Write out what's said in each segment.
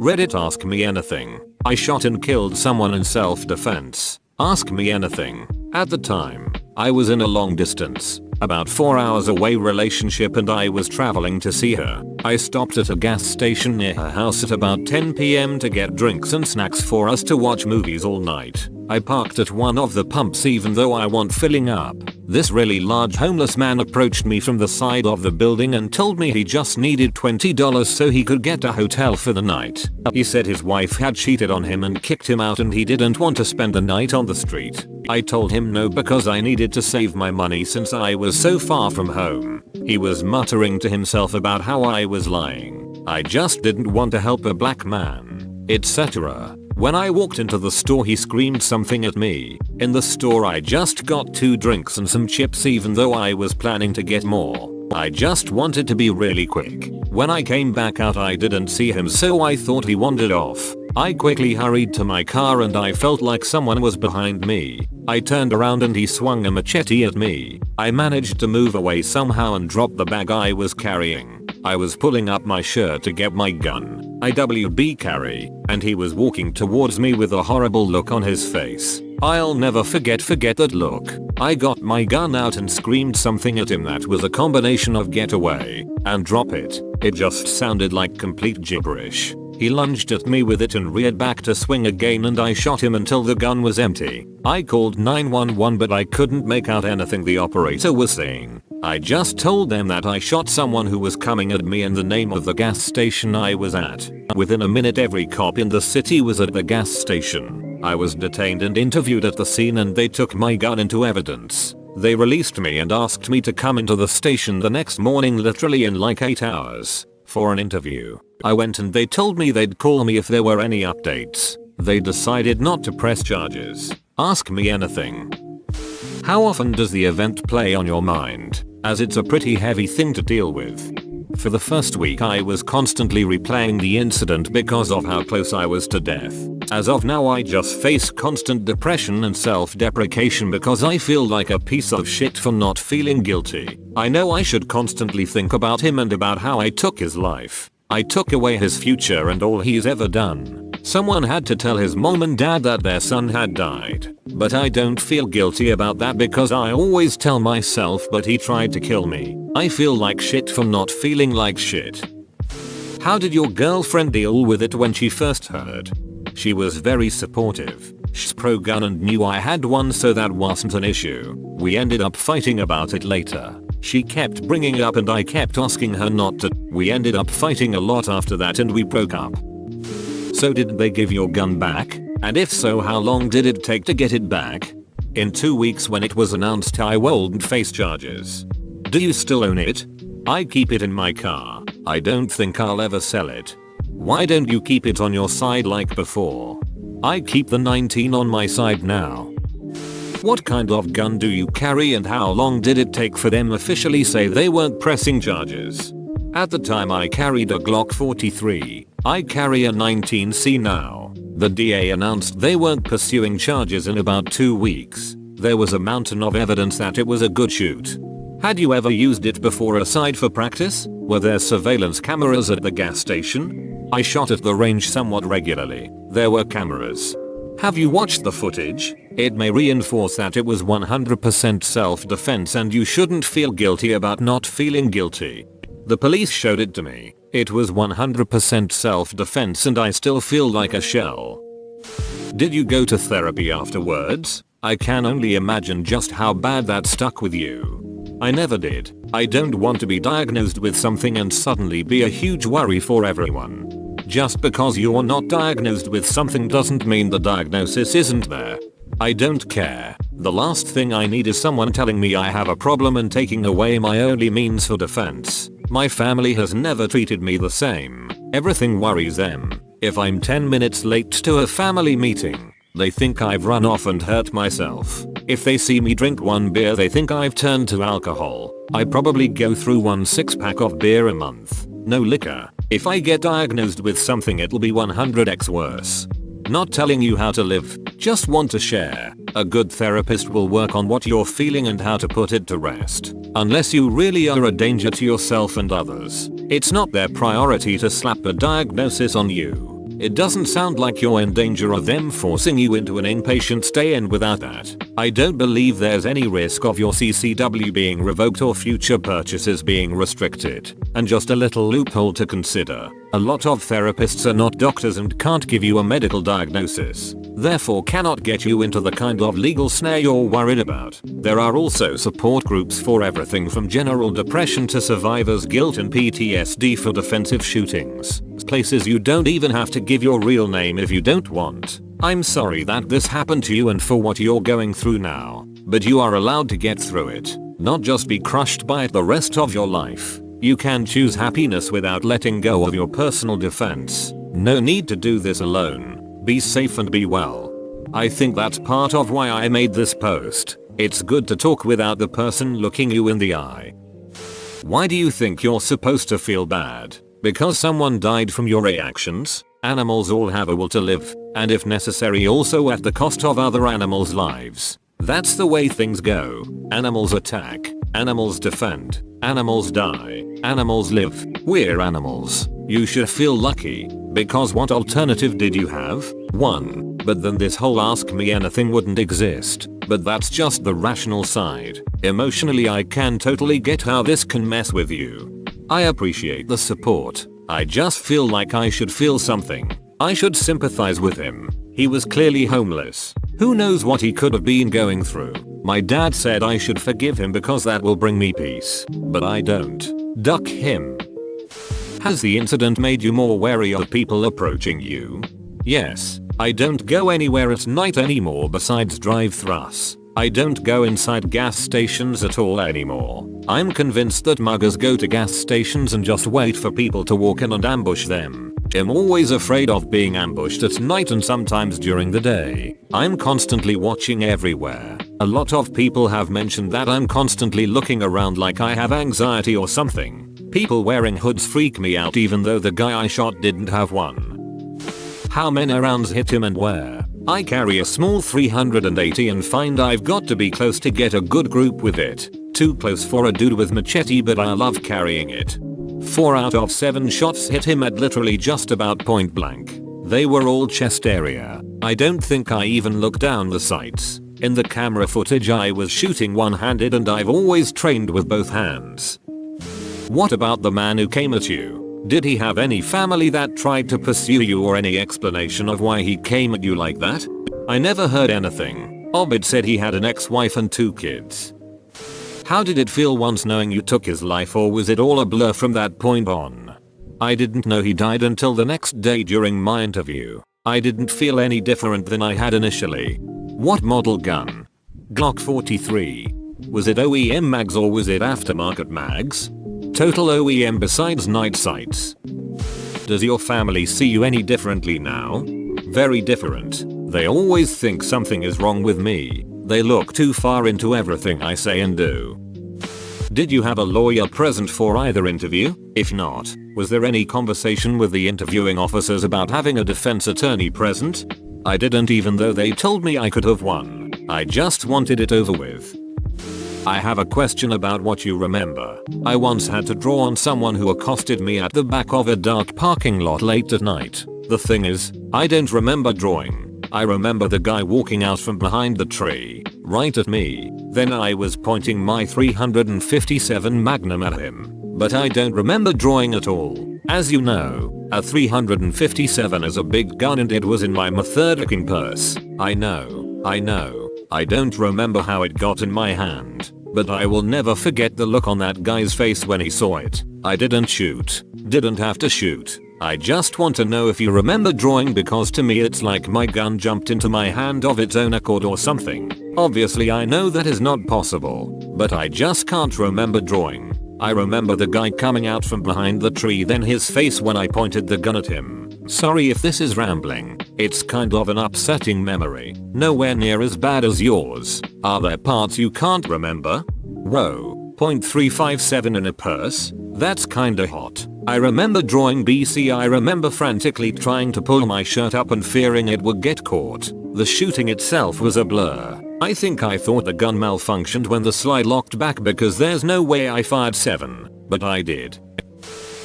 Reddit ask me anything. I shot and killed someone in self-defense. Ask me anything. At the time, I was in a long distance, about 4 hours away relationship and I was traveling to see her. I stopped at a gas station near her house at about 10 PM to get drinks and snacks for us to watch movies all night. I parked at one of the pumps even though I want filling up. This really large homeless man approached me from the side of the building and told me he just needed $20 so he could get a hotel for the night. He said his wife had cheated on him and kicked him out and he didn't want to spend the night on the street. I told him no because I needed to save my money since I was so far from home. He was muttering to himself about how I was lying. I just didn't want to help a black man, etc. When I walked into the store he screamed something at me. In the store I just got 2 drinks and some chips even though I was planning to get more. I just wanted to be really quick. When I came back out I didn't see him so I thought he wandered off. I quickly hurried to my car and I felt like someone was behind me. I turned around and he swung a machete at me. I managed to move away somehow and drop the bag I was carrying. I was pulling up my shirt to get my gun. IWB carry, and he was walking towards me with a horrible look on his face. I'll never forget that look. I got my gun out and screamed something at him that was a combination of get away and drop it. It just sounded like complete gibberish. He lunged at me with it and reared back to swing again and I shot him until the gun was empty. I called 911 but I couldn't make out anything the operator was saying. I just told them that I shot someone who was coming at me in the name of the gas station I was at. Within a minute every cop in the city was at the gas station. I was detained and interviewed at the scene and they took my gun into evidence. They released me and asked me to come into the station the next morning literally in like 8 hours for an interview. I went and they told me they'd call me if there were any updates. They decided not to press charges. Ask me anything. How often does the event play on your mind, as it's a pretty heavy thing to deal with? For the first week I was constantly replaying the incident because of how close I was to death. As of now I just face constant depression and self-deprecation because I feel like a piece of shit for not feeling guilty. I know I should constantly think about him and about how I took his life. I took away his future and all he's ever done. Someone had to tell his mom and dad that their son had died. But I don't feel guilty about that because I always tell myself but he tried to kill me. I feel like shit for not feeling like shit. How did your girlfriend deal with it when she first heard? She was very supportive. She's pro-gun and knew I had one so that wasn't an issue. We ended up fighting about it later. She kept bringing it up and I kept asking her not to. We ended up fighting a lot after that and we broke up. So did they give your gun back? And if so, how long did it take to get it back? In 2 weeks when it was announced I won't face charges. Do you still own it? I keep it in my car. I don't think I'll ever sell it. Why don't you keep it on your side like before? I keep the 19 on my side now. What kind of gun do you carry and how long did it take for them officially say they weren't pressing charges? At the time I carried a Glock 43. I carry a 19C now. The DA announced they weren't pursuing charges in about 2 weeks. There was a mountain of evidence that it was a good shoot. Had you ever used it before aside for practice? Were there surveillance cameras at the gas station? I shot at the range somewhat regularly. There were cameras. Have you watched the footage? It may reinforce that it was 100% self-defense and you shouldn't feel guilty about not feeling guilty. The police showed it to me. It was 100% self-defense and I still feel like a shell. Did you go to therapy afterwards? I can only imagine just how bad that stuck with you. I never did. I don't want to be diagnosed with something and suddenly be a huge worry for everyone. Just because you're not diagnosed with something doesn't mean the diagnosis isn't there. I don't care. The last thing I need is someone telling me I have a problem and taking away my only means for defense. My family has never treated me the same. Everything worries them. If I'm 10 minutes late to a family meeting, they think I've run off and hurt myself. If they see me drink 1 beer they think I've turned to alcohol. I probably go through 1 6-pack of beer a month. No liquor. If I get diagnosed with something it'll be 100x worse. Not telling you how to live, just want to share. A good therapist will work on what you're feeling and how to put it to rest. Unless you really are a danger to yourself and others, it's not their priority to slap a diagnosis on you. It doesn't sound like you're in danger of them forcing you into an inpatient stay, and without that, I don't believe there's any risk of your CCW being revoked or future purchases being restricted. And just a little loophole to consider. A lot of therapists are not doctors and can't give you a medical diagnosis, therefore cannot get you into the kind of legal snare you're worried about. There are also support groups for everything from general depression to survivor's guilt and PTSD for defensive shootings. Places you don't even have to give your real name if you don't want. I'm sorry that this happened to you and for what you're going through now, but you are allowed to get through it, not just be crushed by it the rest of your life. You can choose happiness without letting go of your personal defense. No need to do this alone. Be safe and be well. I think that's part of why I made this post. It's good to talk without the person looking you in the eye. Why do you think you're supposed to feel bad? Because someone died from your reactions? Animals all have a will to live, and if necessary also at the cost of other animals' lives. That's the way things go. Animals attack. Animals defend. Animals die. Animals live. We're animals. You should feel lucky. Because what alternative did you have? One. But then this whole ask me anything wouldn't exist. But that's just the rational side. Emotionally, I can totally get how this can mess with you. I appreciate the support. I just feel like I should feel something. I should sympathize with him. He was clearly homeless. Who knows what he could have been going through. My dad said I should forgive him because that will bring me peace. But I don't. Duck him. Has the incident made you more wary of people approaching you? Yes. I don't go anywhere at night anymore besides drive-thrus. I don't go inside gas stations at all anymore. I'm convinced that muggers go to gas stations and just wait for people to walk in and ambush them. I'm always afraid of being ambushed at night and sometimes during the day. I'm constantly watching everywhere. A lot of people have mentioned that I'm constantly looking around like I have anxiety or something. People wearing hoods freak me out even though the guy I shot didn't have one. How many rounds hit him and where? I carry a small 380 and find I've got to be close to get a good group with it. Too close for a dude with machete, but I love carrying it. 4 out of 7 shots hit him at literally just about point blank. They were all chest area. I don't think I even looked down the sights. In the camera footage I was shooting one-handed and I've always trained with both hands. What about the man who came at you? Did he have any family that tried to pursue you or any explanation of why he came at you like that? I never heard anything. Obid said he had an ex-wife and 2 kids. How did it feel once knowing you took his life, or was it all a blur from that point on? I didn't know he died until the next day during my interview. I didn't feel any different than I had initially. What model gun? Glock 43. Was it OEM mags or was it aftermarket mags? Total OEM besides night sights. Does your family see you any differently now? Very different. They always think something is wrong with me. They look too far into everything I say and do. Did you have a lawyer present for either interview? If not, was there any conversation with the interviewing officers about having a defense attorney present? I didn't, even though they told me I could have won. I just wanted it over with. I have a question about what you remember. I once had to draw on someone who accosted me at the back of a dark parking lot late at night. The thing is, I don't remember drawing. I remember the guy walking out from behind the tree, right at me. Then I was pointing my 357 Magnum at him. But I don't remember drawing at all. As you know, a 357 is a big gun and it was in my method-looking purse. I know. I don't remember how it got in my hand, but I will never forget the look on that guy's face when he saw it. I didn't shoot. Didn't have to shoot. I just want to know if you remember drawing, because to me it's like my gun jumped into my hand of its own accord or something. Obviously I know that is not possible, but I just can't remember drawing. I remember the guy coming out from behind the tree, then his face when I pointed the gun at him. Sorry if this is rambling. It's kind of an upsetting memory. Nowhere near as bad as yours. Are there parts you can't remember? Whoa. .357 in a purse? That's kinda hot. I remember drawing BC. I remember frantically trying to pull my shirt up and fearing it would get caught. The shooting itself was a blur. I think I thought the gun malfunctioned when the slide locked back because there's no way I fired 7, but I did.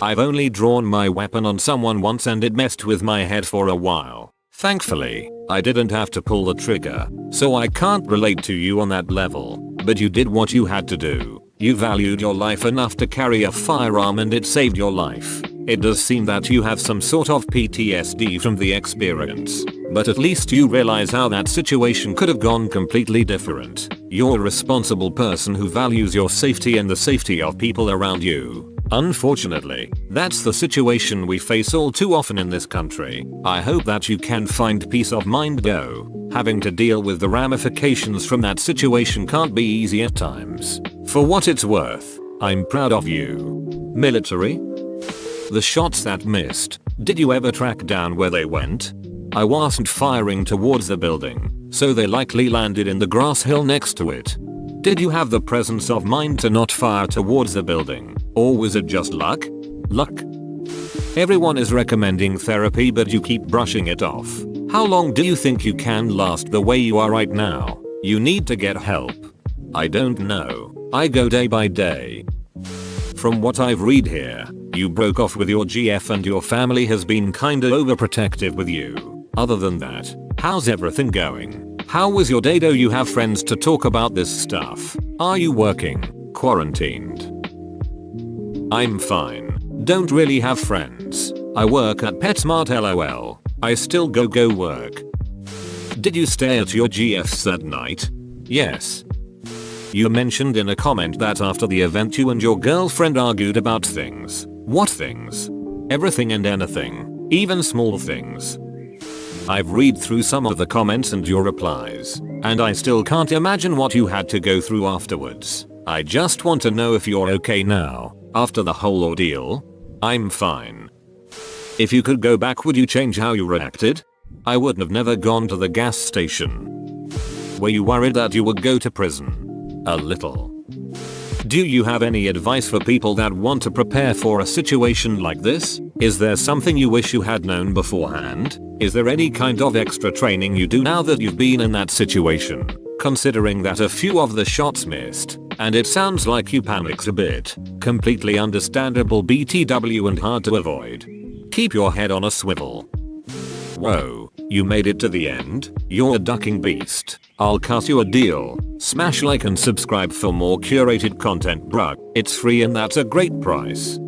I've only drawn my weapon on someone once and it messed with my head for a while. Thankfully, I didn't have to pull the trigger, so I can't relate to you on that level, but you did what you had to do. You valued your life enough to carry a firearm and it saved your life. It does seem that you have some sort of PTSD from the experience, but at least you realize how that situation could have gone completely different. You're a responsible person who values your safety and the safety of people around you. Unfortunately, that's the situation we face all too often in this country. I hope that you can find peace of mind though. Having to deal with the ramifications from that situation can't be easy at times. For what it's worth, I'm proud of you. Military? The shots that missed, did you ever track down where they went? I wasn't firing towards the building, so they likely landed in the grass hill next to it. Did you have the presence of mind to not fire towards the building? Or was it just luck? Luck. Everyone is recommending therapy but you keep brushing it off. How long do you think you can last the way you are right now? You need to get help. I don't know. I go day by day. From what I've read here, you broke off with your GF and your family has been kinda overprotective with you. Other than that, how's everything going? How was your day? Do you have friends to talk about this stuff? Are you working? Quarantined? I'm fine. Don't really have friends. I work at PetSmart LOL. I still go work. Did you stay at your GF's that night? Yes. You mentioned in a comment that after the event you and your girlfriend argued about things. What things? Everything and anything. Even small things. I've read through some of the comments and your replies, and I still can't imagine what you had to go through afterwards. I just want to know if you're okay now, after the whole ordeal. I'm fine. If you could go back, would you change how you reacted? I would have never gone to the gas station. Were you worried that you would go to prison? A little. Do you have any advice for people that want to prepare for a situation like this? Is there something you wish you had known beforehand? Is there any kind of extra training you do now that you've been in that situation? Considering that a few of the shots missed, and it sounds like you panicked a bit. Completely understandable BTW and hard to avoid. Keep your head on a swivel. Whoa, you made it to the end? You're a ducking beast. I'll cut you a deal. Smash like and subscribe for more curated content, bruh. It's free and that's a great price.